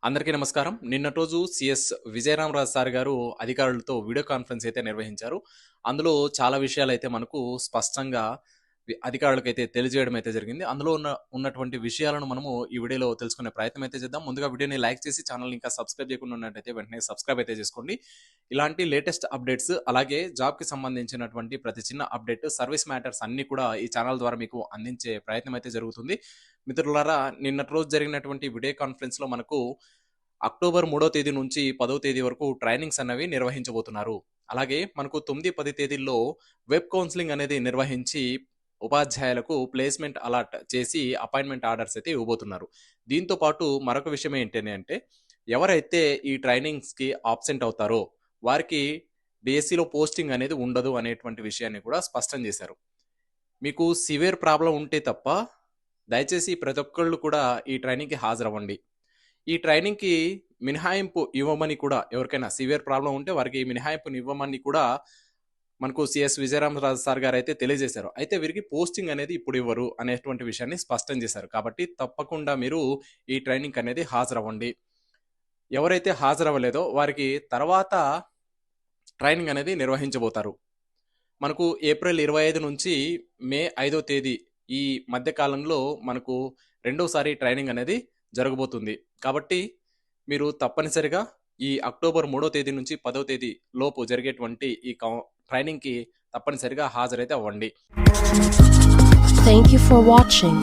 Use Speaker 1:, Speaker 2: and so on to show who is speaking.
Speaker 1: అందరికీ నమస్కారం. నిన్నటి రోజు సీఎస్ విజయరామరాజు సార్ గారు అధికారులతో వీడియో కాన్ఫరెన్స్ అయితే నిర్వహించారు. అందులో చాలా విషయాలైతే మనకు స్పష్టంగా అధికారులకైతే తెలియజేయడం అయితే జరిగింది. అందులో ఉన్నటువంటి విషయాలను మనము ఈ వీడియోలో తెలుసుకునే ప్రయత్నం అయితే చేద్దాం. ముందుగా వీడియోని లైక్ చేసి ఛానల్‌ని ఇంకా సబ్స్క్రైబ్ చేయకుండా ఉన్నట్టయితే వెంటనే సబ్స్క్రైబ్ అయితే చేసుకోండి. ఇలాంటి లేటెస్ట్ అప్డేట్స్ అలాగే జాబ్‌కి సంబంధించినటువంటి ప్రతి చిన్న అప్డేట్, సర్వీస్ మ్యాటర్స్ అన్నీ కూడా ఈ ఛానల్ ద్వారా మీకు అందించే ప్రయత్నం అయితే జరుగుతుంది. మిత్రులారా, నిన్నటి రోజు జరిగినటువంటి వీడియో కాన్ఫరెన్స్‌లో మనకు అక్టోబర్ 3వ తేదీ నుంచి 10వ తేదీ వరకు ట్రైనింగ్స్ అనేవి నిర్వహించబోతున్నారు. అలాగే మనకు 9, 10 తేదీల్లో వెబ్ కౌన్సెలింగ్ అనేది నిర్వహించి ఉపాధ్యాయులకు ప్లేస్‌మెంట్ అలాట్ చేసి అపాయింట్‌మెంట్ ఆర్డర్స్ అయితే ఇవ్వబోతున్నారు. దీంతో పాటు మరొక విషయం ఏంటి అంటే, ఎవరైతే ఈ ట్రైనింగ్స్‌కి ఆబ్సెంట్ అవుతారో వారికి డీఎస్సీలో పోస్టింగ్ అనేది ఉండదు అనేటువంటి విషయాన్ని కూడా స్పష్టం చేశారు. మీకు సివియర్ ప్రాబ్లమ్ ఉంటే తప్ప దయచేసి ప్రతి ఒక్కళ్ళు కూడా ఈ ట్రైనింగ్‌కి హాజరవ్వండి. ఈ ట్రైనింగ్‌కి మినహాయింపు ఇవ్వమని కూడా, ఎవరికైనా సివియర్ ప్రాబ్లమ్ ఉంటే వారికి మినహాయింపుని ఇవ్వమని కూడా మనకు సీఎస్ విజయరామరాజు సార్ గారైతే తెలియజేశారు. అయితే వీరికి పోస్టింగ్ అనేది ఇప్పుడు ఇవ్వరు అనేటువంటి విషయాన్ని స్పష్టం చేశారు. కాబట్టి తప్పకుండా మీరు ఈ ట్రైనింగ్‌కి అనేది హాజరవ్వండి. ఎవరైతే హాజరవ్వలేదో వారికి తర్వాత ట్రైనింగ్ అనేది నిర్వహించబోతారు. మనకు ఏప్రిల్ 25 నుంచి మే 5వ తేదీ ఈ మధ్య కాలంలో మనకు రెండోసారి ట్రైనింగ్ అనేది జరగబోతుంది. కాబట్టి మీరు తప్పనిసరిగా ఈ అక్టోబర్ 3వ తేదీ నుంచి 10వ తేదీ లోపు జరిగేటువంటి ఈ ట్రైనింగ్‌కి తప్పనిసరిగా హాజరైతే అవ్వండి.
Speaker 2: Thank you for watching.